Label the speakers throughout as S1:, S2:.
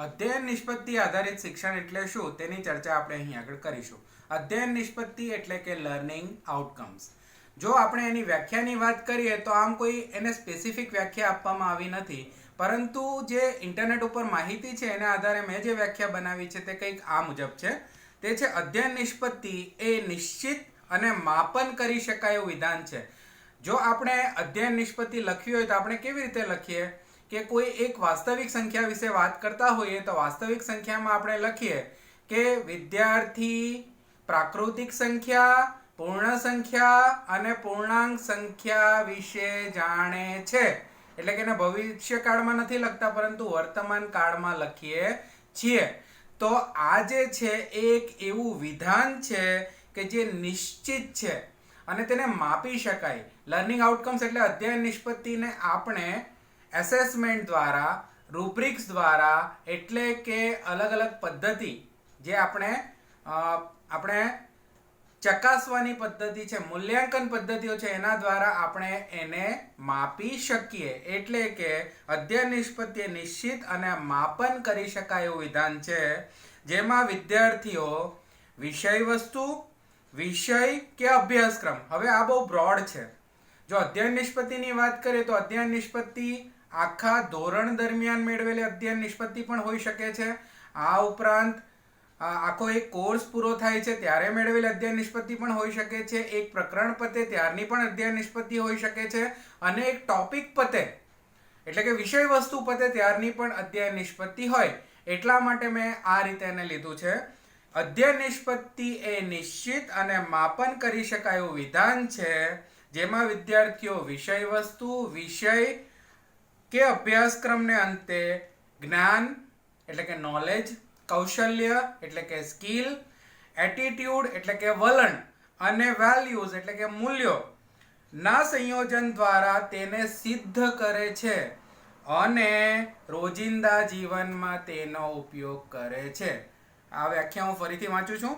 S1: અધ્યયન નિષ્પત્તિ આધારિત શિક્ષણ એટલે શું તેની ચર્ચા આપણે અહીં આગળ કરીશું. અધ્યયન નિષ્પત્તિ એટલે કે લર્નિંગ આઉટકમ્સ. જો આપણે એની વ્યાખ્યાની વાત કરીએ તો આમ કોઈ એને સ્પેસિફિક વ્યાખ્યા આપવામાં આવી નથી, પરંતુ જે ઇન્ટરનેટ ઉપર માહિતી છે એના આધારે મેં જે વ્યાખ્યા બનાવી છે તે કંઈક આ મુજબ છે. તે છે અધ્યયન નિષ્પત્તિ એ નિશ્ચિત અને માપન કરી શકાય એવું વિધાન છે. જો આપણે અધ્યયન નિષ્પત્તિ લખવી હોય તો આપણે કેવી રીતે લખીએ કે કોઈ એક વાસ્તવિક સંખ્યા વિશે વાત કરતા હોઈએ તો વાસ્તવિક સંખ્યામાં આપણે લખીએ કે વિદ્યાર્થી પ્રાકૃતિક સંખ્યા, પૂર્ણ સંખ્યા અને પૂર્ણાંક સંખ્યા વિશે જાણે છે. એટલે કે એને ભવિષ્યકાળમાં નથી લખતા પરંતુ વર્તમાન કાળમાં લખીએ છીએ. તો આ જે છે એ એક એવું વિધાન છે કે જે નિશ્ચિત છે અને તેને માપી શકાય. લર્નિંગ આઉટકમ્સ એટલે અધ્યયન નિષ્પત્તિને આપણે એસેસમેન્ટ દ્વારા, રૂબ્રિક્સ દ્વારા, એટલે કે અલગ અલગ પદ્ધતિ જે આપણે ચકાસવાની પદ્ધતિ છે, મૂલ્યાંકન પદ્ધતિઓ છે, એના દ્વારા આપણે એને માપી શકીએ. એટલે કે અધ્યયન નિષ્પત્તિ નિશ્ચિત અને માપન કરી શકાય એવું વિધાન છે જેમાં વિદ્યાર્થીઓ વિષય વસ્તુ, વિષય કે અભ્યાસક્રમ, હવે આ બહુ બ્રોડ છે. જો અધ્યયન નિષ્પત્તિની વાત કરીએ તો અધ્યયન નિષ્પત્તિ આખા ધોરણ દરમિયાન મેળવેલી અધ્યયન નિષ્પત્તિ પણ હોઈ શકે છે. આ ઉપરાંત આખો એક કોર્સ પૂરો થાય છે ત્યારે મેળવેલી અધ્યયન નિષ્પત્તિ પણ હોઈ શકે છે. એક પ્રકરણ પતે ત્યારની પણ અધ્યયન નિષ્પત્તિ હોઈ શકે છે. અને એક ટોપિક પતે એટલે કે વિષય વસ્તુ પતે ત્યારની પણ અધ્યયન નિષ્પત્તિ હોય. એટલા માટે મેં આ રીતે એને લીધું છે. અધ્યયન નિષ્પત્તિ એ નિશ્ચિત અને માપન કરી શકાય એવું વિધાન છે જેમાં વિદ્યાર્થીઓ વિષય વસ્તુ, વિષય કે અભ્યાસક્રમને અંતે જ્ઞાન એટલે કે નોલેજ, કૌશલ્ય એટલે કે સ્કિલ, એટીટ્યુડ એટલે કે વલણ અને વેલ્યુઝ એટલે કે મૂલ્યો ના સંયોજન દ્વારા તેને સિદ્ધ કરે છે અને રોજિંદા જીવનમાં તેનો ઉપયોગ કરે છે. આ વ્યાખ્યા હું ફરીથી વાંચું છું.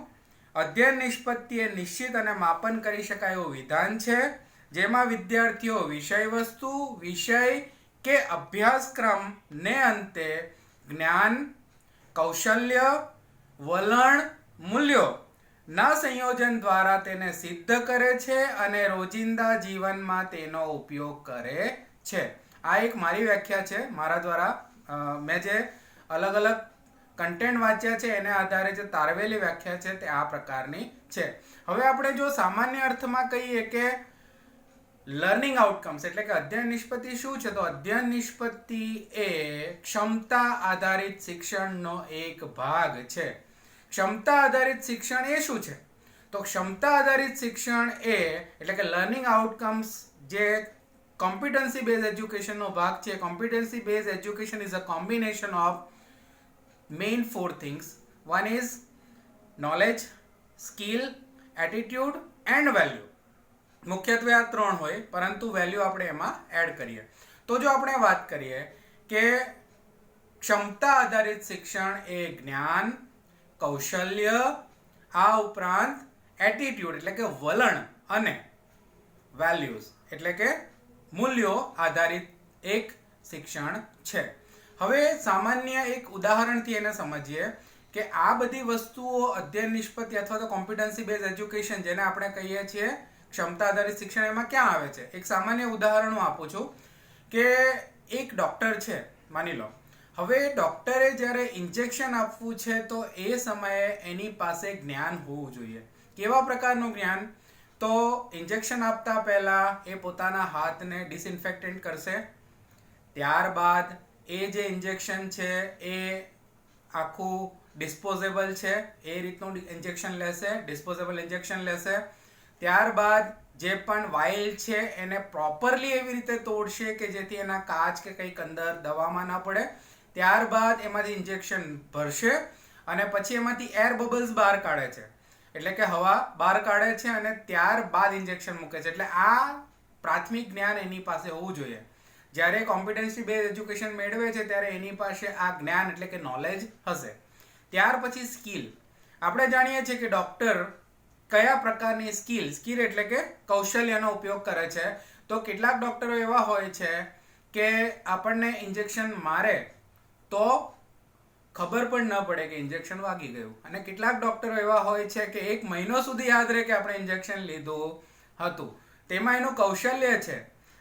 S1: અધ્યયન નિષ્પત્તિ એ નિશ્ચિત અને માપન કરી શકાય એવું વિધાન છે જેમાં વિદ્યાર્થીઓ વિષય વસ્તુ, વિષય કે અભ્યાસક્રમ ને અંતે જ્ઞાન, કૌશલ્ય, વલણ, મૂલ્યો ના સંયોજન દ્વારા તેને સિદ્ધ કરે છે અને રોજિંદા જીવનમાં તેનો ઉપયોગ કરે છે. આ એક મારી વ્યાખ્યા છે. મારા દ્વારા મેં જે અલગ અલગ કન્ટેન્ટ વાંચ્યા છે એના આધારે જે તારવેલી વ્યાખ્યા છે તે આ પ્રકારની છે. હવે આપણે જો સામાન્ય અર્થમાં કહીએ કે લર્નિંગ આઉટકમ્સ એટલે કે અધ્યયન નિષ્પત્તિ શું છે, તો અધ્યયન નિષ્પત્તિ એ ક્ષમતા આધારિત શિક્ષણનો એક ભાગ છે. ક્ષમતા આધારિત શિક્ષણ એ શું છે? તો ક્ષમતા આધારિત શિક્ષણ એ એટલે કે લર્નિંગ આઉટકમ્સ જે કોમ્પિટન્સી બેઝ એજ્યુકેશનનો ભાગ છે. Competency base education is a combination of main four things. One is knowledge, skill, attitude and value. મુખ્યત્વે આ ત્રણ હોય પરંતુ વેલ્યુ આપણે એમાં એડ કરીએ. તો જો આપણે વાત કરીએ કે ક્ષમતા આધારિત શિક્ષણ એ જ્ઞાન, કૌશલ્ય, આ ઉપરાંત એટીટ્યુડ એટલે કે વલણ અને વેલ્યુઝ એટલે કે મૂલ્યો આધારિત એક શિક્ષણ છે. હવે સામાન્ય એક ઉદાહરણથી એને સમજીએ કે આ બધી વસ્તુઓ અધ્યયન નિષ્પત્તિ અથવા તો કોમ્પિટન્સી બેઝ એજ્યુકેશન જેને આપણે કહીએ છીએ ક્ષમતા આધારિત શિક્ષણ એમાં ક્યાં આવે છે? એક સામાન્ય ઉદાહરણ હું આપું છું કે એક ડૉક્ટર છે માની લો. હવે ડૉક્ટરે જ્યારે ઇન્જેક્શન આપવું છે તો એ સમયે એની પાસે જ્ઞાન હોવું જોઈએ. કેવા પ્રકારનું જ્ઞાન? તો ઇન્જેક્શન આપતા પહેલાં એ પોતાના હાથને ડિસઇન્ફેક્ટન્ટ કરશે. ત્યારબાદ એ જે ઇન્જેક્શન છે એ આખું ડિસ્પોઝેબલ છે એ રીતનું ઇન્જેક્શન લેશે, ડિસ્પોઝેબલ ઇન્જેક્શન લેશે. ત્યારબાદ જે પણ વાઇલ છે એને પ્રોપરલી એવી રીતે તોડશે કે જેથી એના કાચ કે કંઈક અંદર દવામાં ના પડે. ત્યારબાદ એમાંથી ઇન્જેક્શન ભરશે અને પછી એમાંથી એર બબલ્સ બહાર કાઢે છે એટલે કે હવા બહાર કાઢે છે અને ત્યારબાદ ઇન્જેક્શન મૂકે છે. એટલે આ પ્રાથમિક જ્ઞાન એની પાસે હોવું જોઈએ. જ્યારે કોમ્પિટન્સી બેઝ એજ્યુકેશન મેળવે છે ત્યારે એની પાસે આ જ્ઞાન એટલે કે નોલેજ હશે. ત્યાર પછી સ્કિલ. આપણે જાણીએ છીએ કે ડૉક્ટર કયા પ્રકારની સ્કિલ એટલે કે કૌશલ્યનો ઉપયોગ કરે છે. તો કેટલાક ડૉક્ટરો એવા હોય છે કે આપણને ઇન્જેક્શન મારે તો ખબર પણ ન પડે કે ઇન્જેક્શન વાગી ગયું. અને કેટલાક ડોક્ટરો એવા હોય છે કે 1 મહિનો સુધી યાદ રહે કે આપણે ઇન્જેક્શન લીધું હતું. તેમાં એનું કૌશલ્ય છે,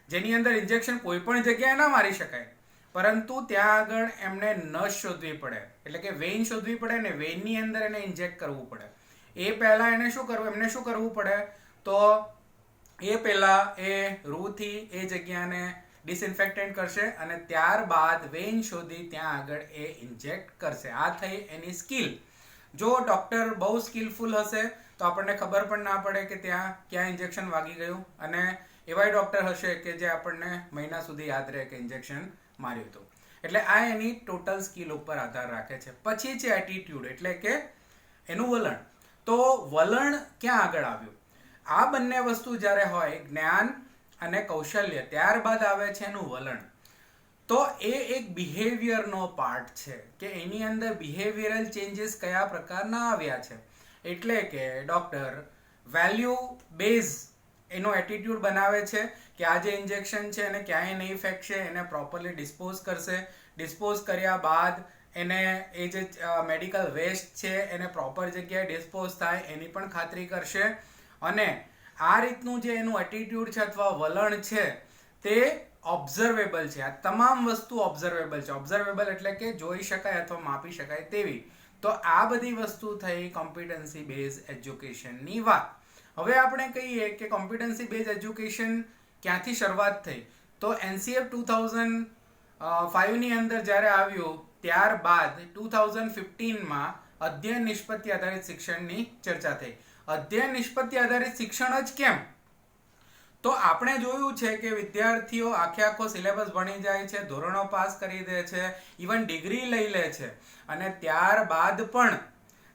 S1: જેની અંદર ઇન્જેક્શન કોઈ પણ જગ્યાએ ના મારી શકાય, પરંતુ ત્યાં આગળ એમને નસ શોધવી પડે, એટલે કે વેઇન શોધવી પડે ને વેઇનની અંદર એને ઇન્જેક્ટ કરવું પડે. એ પહેલાં એમને શું કરવું પડે, તો એ પહેલાં એ રૂથી એ જગ્યાને ડિસઇન્ફેક્ટન્ટ કરશે અને ત્યારબાદ વેઇન શોધી ત્યાં આગળ એ ઇન્જેક્ટ કરશે. આ થઈ એની સ્કિલ. જો ડૉક્ટર બહુ સ્કિલફુલ હશે તો આપણને ખબર પણ ના પડે કે ત્યાં ક્યાં ઇન્જેક્શન વાગી ગયું, અને એવાય ડૉક્ટર હશે કે જે આપણને મહિના સુધી યાદ રહે કે ઇન્જેક્શન માર્યું હતું. એટલે આ એની ટોટલ સ્કિલ ઉપર આધાર રાખે છે. પછી છે એટીટ્યુડ, એટલે કે એનું વલણ. તો વલણ ક્યાં આગળ આવ્યું? આ બંને વસ્તુ જ્યારે હોય, જ્ઞાન અને કૌશલ્ય, ત્યારબાદ આવે છે એનું વલણ. તો એ એક બિહેવિયરનો પાર્ટ છે કે એની અંદર બિહેવિયરલ ચેન્જીસ કયા પ્રકારના આવ્યા છે. એટલે કે ડૉક્ટર વેલ્યુ બેઝ એનો એટીટ્યુડ બનાવે છે કે આ જે ઇન્જેક્શન છે એને ક્યાંય નહીં ફેંકશે, એને પ્રોપરલી ડિસ્પોઝ કરશે. ડિસ્પોઝ કર્યા બાદ એને એ જે મેડિકલ વેસ્ટ છે એને પ્રોપર જગ્યાએ ડિસ્પોઝ થાય એની પણ ખાતરી કરશે. અને આ રીતનું જે એનું એટીટ્યુડ છે અથવા વલણ છે તે ઓબ્ઝર્વેબલ છે. આ તમામ વસ્તુ ઓબ્ઝર્વેબલ છે. ઓબ્ઝર્વેબલ એટલે કે જોઈ શકાય અથવા માપી શકાય તેવી. તો આ બધી વસ્તુ થઈ કોમ્પિટન્સી બેઝ એજ્યુકેશનની વાત. હવે આપણે કહીએ કે કોમ્પિટન્સી બેઝ એજ્યુકેશન ક્યાંથી શરૂઆત થઈ, તો NCF 2005 ની અંદર જ્યારે આવ્યું ત્યારબાદ 2015માં અધ્યયન નિષ્પત્તિ આધારિત શિક્ષણની ચર્ચા થઈ. અધ્યયન નિષ્પત્તિ આધારિત શિક્ષણ જ કેમ? તો આપણે જોયું છે કે વિદ્યાર્થીઓ આખો સિલેબસ ભણી જાય છે, ધોરણો પાસ કરી દે છે, ઇવન ડિગ્રી લઈ લે છે, અને ત્યારબાદ પણ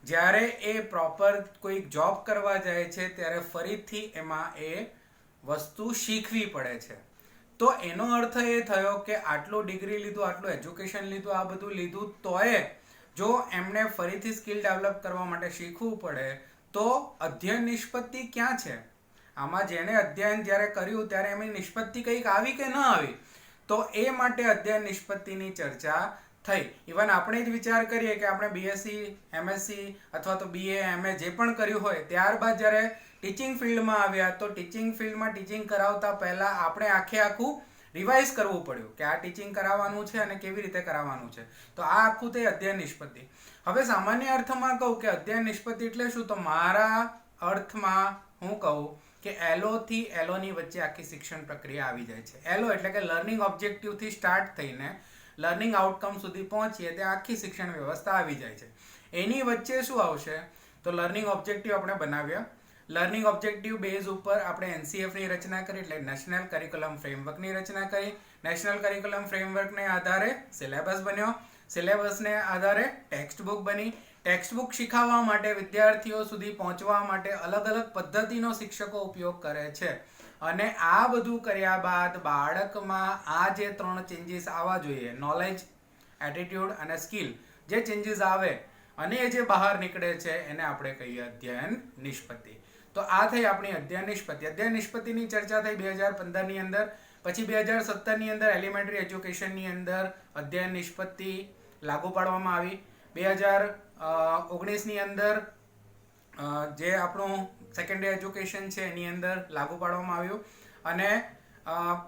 S1: જ્યારે એ પ્રોપર કોઈ જોબ કરવા જાય છે ત્યારે ફરીથી એમાં એ વસ્તુ શીખવી પડે છે. તો એનો અર્થ એ થયો કે આટલું ડિગ્રી લીધું, આટલું એજ્યુકેશન લીધું, આ બધું લીધું, તોય જો એમને ફરીથી સ્કિલ ડેવલપ કરવા માટે શીખવું પડે તો અધ્યયન નિષ્પત્તિ ક્યાં છે? આમાં જેણે અધ્યયન જ્યારે કર્યું ત્યારે એમની નિષ્પત્તિ કંઈક આવી કે ન આવી? તો એ માટે અધ્યયન નિષ્પત્તિની ચર્ચા થઈ. ઇવન આપણે જ વિચાર કરીએ કે આપણે BSc, MSc અથવા તો BA, MA જે પણ કર્યું હોય, ત્યારબાદ જ્યારે ટીચિંગ ફિલ્ડમાં આવ્યા તો ટીચિંગ ફિલ્ડમાં ટીચિંગ કરાવતા પહેલાં આપણે આખું રિવાઇઝ કરવું પડ્યું કે આ ટીચિંગ કરાવવાનું છે અને કેવી રીતે કરાવવાનું છે. તો આ આખું તે અધ્યયન નિષ્પત્તિ. હવે સામાન્ય અર્થમાં કહું કે અધ્યયન નિષ્પત્તિ એટલે શું, તો મારા અર્થમાં હું કહું કે LO થી LO ની વચ્ચે આખી શિક્ષણ પ્રક્રિયા આવી જાય છે. LO એટલે કે લર્નિંગ ઓબ્જેક્ટિવથી સ્ટાર્ટ થઈને લર્નિંગ આઉટકમ સુધી પહોંચીએ ત્યાં આખી શિક્ષણ વ્યવસ્થા આવી જાય છે. એની વચ્ચે શું આવશે, તો લર્નિંગ ઓબ્જેક્ટિવ આપણે બનાવ્યા. લર્નિંગ ઓબ્જેક્ટિવ બેઝ ઉપર આપણે NCFની રચના કરી, એટલે નેશનલ કરિક્યુલમ ફ્રેમવર્કની રચના કરી. નેશનલ કરિક્યુલમ ફ્રેમવર્કને આધારે સિલેબસ બન્યો. સિલેબસને આધારે ટેક્સ્ટ બુક બની. ટેક્સ્ટ બુક શીખવવા માટે, વિદ્યાર્થીઓ સુધી પહોંચવા માટે અલગ અલગ પદ્ધતિનો શિક્ષકો ઉપયોગ કરે છે. અને આ બધું કર્યા બાદ બાળકમાં આ જે 3 ચેન્જીસ આવવા જોઈએ, નોલેજ, એટીટ્યુડ અને સ્કિલ, જે ચેન્જીસ આવે અને એ જે બહાર નીકળે છે એને આપણે કહીએ અધ્યયન નિષ્પત્તિ. તો આ થઈ આપણી અધ્યયન નિષ્પત્તિ. અધ્યયન નિષ્પત્તિની ચર્ચા થઈ 2015ની અંદર. પછી 2017ની અંદર એલિમેન્ટરી એજ્યુકેશનની અંદર અધ્યયન નિષ્પત્તિ લાગુ પાડવામાં આવી. 2019ની અંદર જે આપણું સેકન્ડરી એજ્યુકેશન છે એની અંદર લાગુ પાડવામાં આવ્યું. અને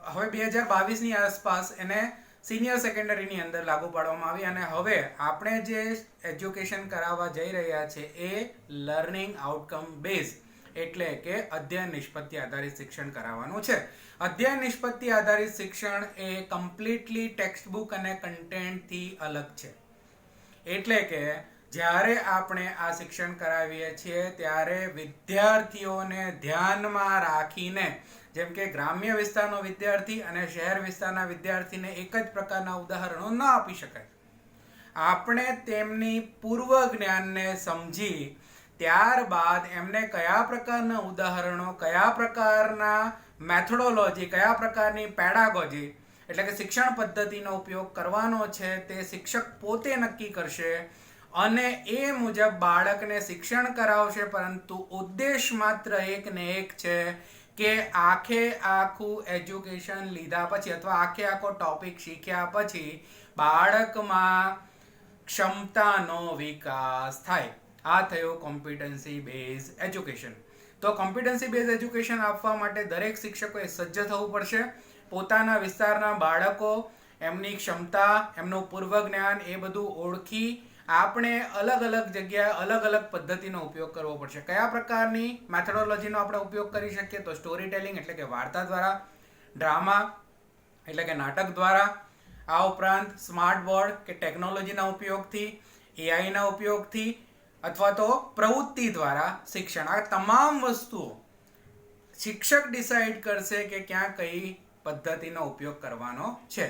S1: હવે 2022ની આસપાસ એને સિનિયર સેકન્ડરીની અંદર લાગુ પાડવામાં આવી. અને હવે આપણે જે એજ્યુકેશન કરાવવા જઈ રહ્યા છે એ લર્નિંગ આઉટકમ બેઝ, એટલે કે અધ્યયન નિષ્પત્તિ આધારિત શિક્ષણ કરાવવાનું છે. અધ્યયન નિષ્પત્તિ આધારિત શિક્ષણ એ કમ્પ્લીટલી ટેક્સ્ટ બુક અને કન્ટેન્ટથી અલગ છે. એટલે કે જ્યારે આપણે આ શિક્ષણ કરાવીએ છીએ ત્યારે વિદ્યાર્થીઓને ધ્યાનમાં રાખીને, જેમ કે ગ્રામ્ય વિસ્તારનો વિદ્યાર્થી અને શહેર વિસ્તારના વિદ્યાર્થીને એક જ પ્રકારના ઉદાહરણો ન આપી શકાય. આપણે તેમની પૂર્વ જ્ઞાનને સમજી ત્યારબાદ એમને કયા પ્રકારના ઉદાહરણો, કયા પ્રકારના મેથોડોલોજી, કયા પ્રકારની પેડાગોજી એટલે કે શિક્ષણ પદ્ધતિનો ઉપયોગ કરવાનો છે તે શિક્ષક પોતે નક્કી કરશે અને એ મુજબ બાળકને શિક્ષણ કરાવશે. પરંતુ ઉદ્દેશ માત્ર એક ને એક છે કે આખું એજ્યુકેશન લીધા પછી અથવા આખો ટોપિક શીખ્યા પછી બાળકમાં ક્ષમતાનો વિકાસ થાય. આ થયો કોમ્પિટન્સી બેઝ એજ્યુકેશન. તો કોમ્પિટન્સી બેઝ એજ્યુકેશન આપવા માટે દરેક શિક્ષકોએ સજ્જ થવું પડશે. પોતાના વિસ્તારના બાળકો, એમની ક્ષમતા, એમનું પૂર્વ જ્ઞાન એ બધું ઓળખી આપણે અલગ અલગ જગ્યાએ અલગ અલગ પદ્ધતિનો ઉપયોગ કરવો પડશે. કયા પ્રકારની મેથોડોલોજીનો આપણે ઉપયોગ કરી શકીએ? તો સ્ટોરી ટેલિંગ એટલે કે વાર્તા દ્વારા, ડ્રામા એટલે કે નાટક દ્વારા, આ ઉપરાંત સ્માર્ટ બોર્ડ કે ટેકનોલોજીના ઉપયોગથી, એઆઈના ઉપયોગથી અથવા તો પ્રવૃત્તિ દ્વારા શિક્ષણ. આ તમામ વસ્તુઓ શિક્ષક ડિસાઈડ કરશે કે ક્યાં કઈ પદ્ધતિનો ઉપયોગ કરવાનો છે.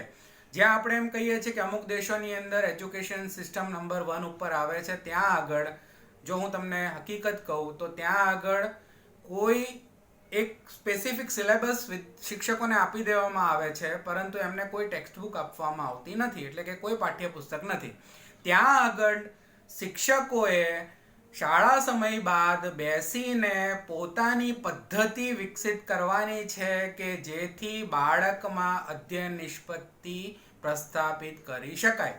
S1: જ્યાં આપણે એમ કહીએ છીએ કે અમુક દેશોની અંદર એજ્યુકેશન સિસ્ટમ નંબર 1 ઉપર આવે છે, ત્યાં આગળ જો હું તમને હકીકત કહું તો ત્યાં આગળ કોઈ એક સ્પેસિફિક સિલેબસ શિક્ષકોને આપી દેવામાં આવે છે, પરંતુ એમને કોઈ ટેક્સ્ટબુક આપવામાં આવતી નથી, એટલે કે કોઈ પાઠ્યપુસ્તક નથી. ત્યાં આગળ શિક્ષકોએ શાળા સમય બાદ બેસીને પોતાની પદ્ધતિ વિકસિત કરવાની છે કે જેથી બાળકમાં અધ્યયન નિષ્પત્તિ પ્રસ્થાપિત કરી શકાય.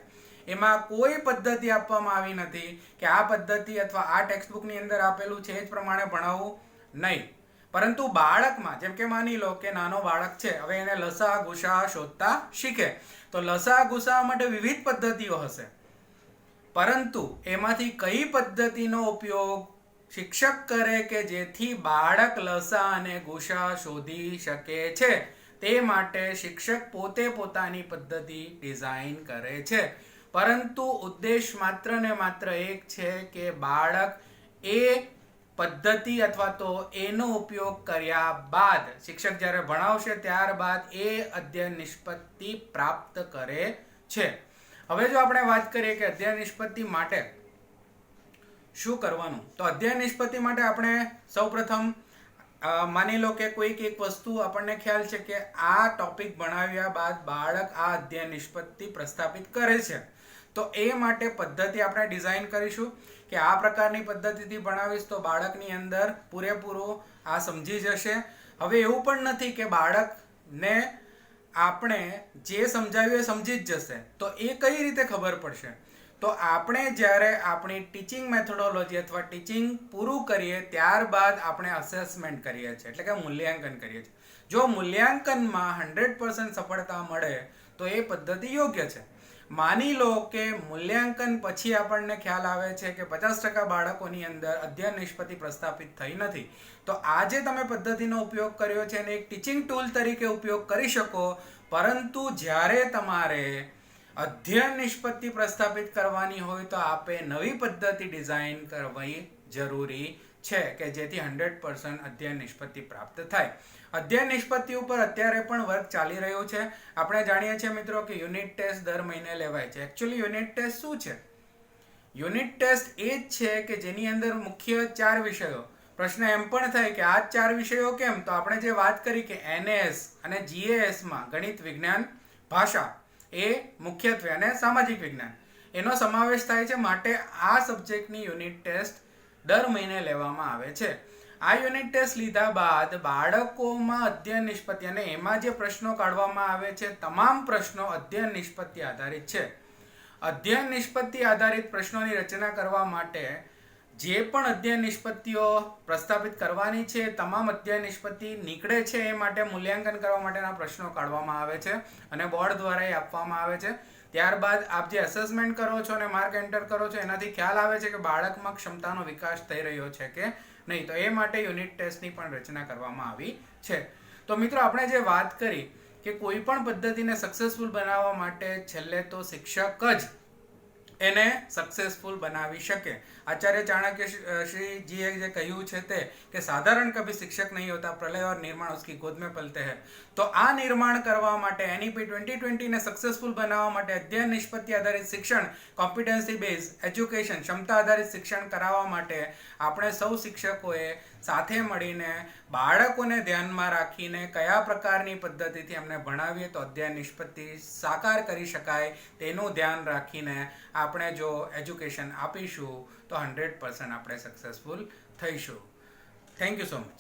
S1: એમાં કોઈ પદ્ધતિ આપવામાં આવી નથી કે આ પદ્ધતિ અથવા આ ટેક્સ્ટબુકની અંદર આપેલું છે એ જ પ્રમાણે ભણાવવું, નહીં. પરંતુ બાળકમાં, જેમ કે માની લો કે નાનો બાળક છે, હવે એને લસા ગુસા શોધતા શીખે, તો લસા ગુસા માટે વિવિધ પદ્ધતિઓ હશે, પરંતુ એમાંથી કઈ પદ્ધતિનો ઉપયોગ શિક્ષક કરે કે જેથી બાળક લસા અને ગુસા શોધી શકે છે, તે માટે શિક્ષક પોતે પોતાની પદ્ધતિ ડિઝાઇન કરે છે. પરંતુ ઉદ્દેશ માત્ર ને માત્ર એક છે કે બાળક એ પદ્ધતિ અથવા તો એનો ઉપયોગ કર્યા બાદ, શિક્ષક જ્યારે ભણાવશે ત્યારબાદ એ અધ્યયન નિષ્પત્તિ પ્રાપ્ત કરે છે. હવે જો આપણે વાત કરીએ કે અધ્યયન નિષ્પત્તિ માટે શું કરવાનું, તો અધ્યયન નિષ્પત્તિ માટે આપણે સૌપ્રથમ માની લો કે કોઈક એક વસ્તુ આપણને ખ્યાલ છે કે આ ટોપિક ભણાવ્યા બાદ બાળક આ અધ્યયન નિષ્પત્તિ પ્રસ્થાપિત કરે છે, તો એ માટે પદ્ધતિ આપણે ડિઝાઇન કરીશું કે આ પ્રકારની પદ્ધતિથી ભણાવીશ તો બાળકની અંદર પૂરેપૂરું આ સમજી જશે. હવે એવું પણ નથી કે બાળકને આપણે જે સમજાવ્યું એ સમજી જ જશે, તો એ કઈ રીતે ખબર પડશે? તો આપણે જ્યારે આપણી ટીચિંગ મેથોડોલોજી અથવા ટીચિંગ પૂરું કરીએ ત્યારબાદ આપણે અસેસમેન્ટ કરીએ છીએ, એટલે કે મૂલ્યાંકન કરીએ છીએ. જો મૂલ્યાંકનમાં 100% સફળતા મળે તો એ પદ્ધતિ યોગ્ય છે. માની લો કે મૂલ્યાંકન પછી આપણને ખ્યાલ આવે છે કે 50% બાળકોની અંદર અધ્યયન નિષ્પત્તિ પ્રસ્થાપિત થઈ નથી, તો આજે તમે પદ્ધતિનો ઉપયોગ કર્યો છે અને એક ટીચિંગ ટૂલ તરીકે ઉપયોગ કરી શકો, પરંતુ જ્યારે તમારે અધ્યયન નિષ્પત્તિ પ્રસ્થાપિત કરવાની હોય તો આપે નવી પદ્ધતિ ડિઝાઇન કરવી જરૂરી છે કે જેથી 100% અધ્યયન નિષ્પત્તિ પ્રાપ્ત થાય. અધ્યયન નિષ્પત્તિ ઉપર અત્યારે પણ વર્ક ચાલી રહ્યો છે. આપણે જાણીએ છીએ મિત્રો કે યુનિટ ટેસ્ટ દર મહિને લેવાય છે. એકચ્યુઅલી યુનિટ ટેસ્ટ શું છે? યુનિટ ટેસ્ટ એ જ છે કે જેની અંદર મુખ્ય 4 વિષયો. પ્રશ્ન એમ પણ થાય કે આ 4 વિષયો કેમ? તો આપણે જે વાત કરી કે NAS અને GAS માં ગણિત, વિજ્ઞાન, ભાષા એ મુખ્યત્વે અને સામાજિક વિજ્ઞાન એનો સમાવેશ થાય છે, માટે આ સબ્જેક્ટની યુનિટ ટેસ્ટ દર મહિને લેવામાં આવે છે. આ યુનિટ ટેસ્ટ લીધા બાદ બાળકોમાં અધ્યયન નિષ્પત્તિ અને એમાં જે પ્રશ્નો કાઢવામાં આવે છે તમામ પ્રશ્નો અધ્યયન નિષ્પત્તિ આધારિત છે. અધ્યયન નિષ્પત્તિ આધારિત પ્રશ્નોની રચના કરવા માટે જે પણ અધ્યયન નિષ્પત્તિઓ પ્રસ્થાપિત કરવાની છે તમામ અધ્યયન નિષ્પત્તિ નીકળે છે, એ માટે મૂલ્યાંકન કરવા માટેના પ્રશ્નો કાઢવામાં આવે છે અને બોર્ડ દ્વારા એ આપવામાં આવે છે. ત્યારબાદ આપ જે અસેસમેન્ટ કરો છો અને માર્ક એન્ટર કરો છો એનાથી ખ્યાલ આવે છે કે બાળકમાં ક્ષમતાનો વિકાસ થઈ રહ્યો છે કે નહીં, તો એ માટે યુનિટ ટેસ્ટની પણ રચના કરવામાં આવી છે. તો મિત્રો આપણે જે વાત કરી કે કોઈ પણ પદ્ધતિને સક્સેસફુલ બનાવવા માટે છેલ્લે તો શિક્ષક જ એને સક્સેસફુલ બનાવી શકે. આચાર્ય ચાણક્ય શ્રીજીએ જે કહ્યું છે તે કે સાધારણ કભી શિક્ષક નહીં હોતા, પ્રલય और निर्माण उसकी गोद में पलते हैं. તો આ નિર્માણ કરવા માટે NEP 2020 ને સક્સેસફુલ બનાવવા માટે અધ્યયન નિષ્પત્તિ આધારિત શિક્ષણ, કોમ્પિટન્સી બેઝ એજ્યુકેશન, ક્ષમતા આધારિત શિક્ષણ કરાવવા માટે આપણે સૌ શિક્ષકોએ સાથે મળીને બાળકોને ધ્યાનમાં રાખીને કયા પ્રકારની પદ્ધતિથી એમને ભણાવીએ તો અધ્યયન નિષ્પત્તિ સાકાર કરી શકાય તેનું ધ્યાન રાખીને આપણે જો એજ્યુકેશન આપીશું તો 100% આપણે સક્સેસફુલ થઈશું. Thank you so much.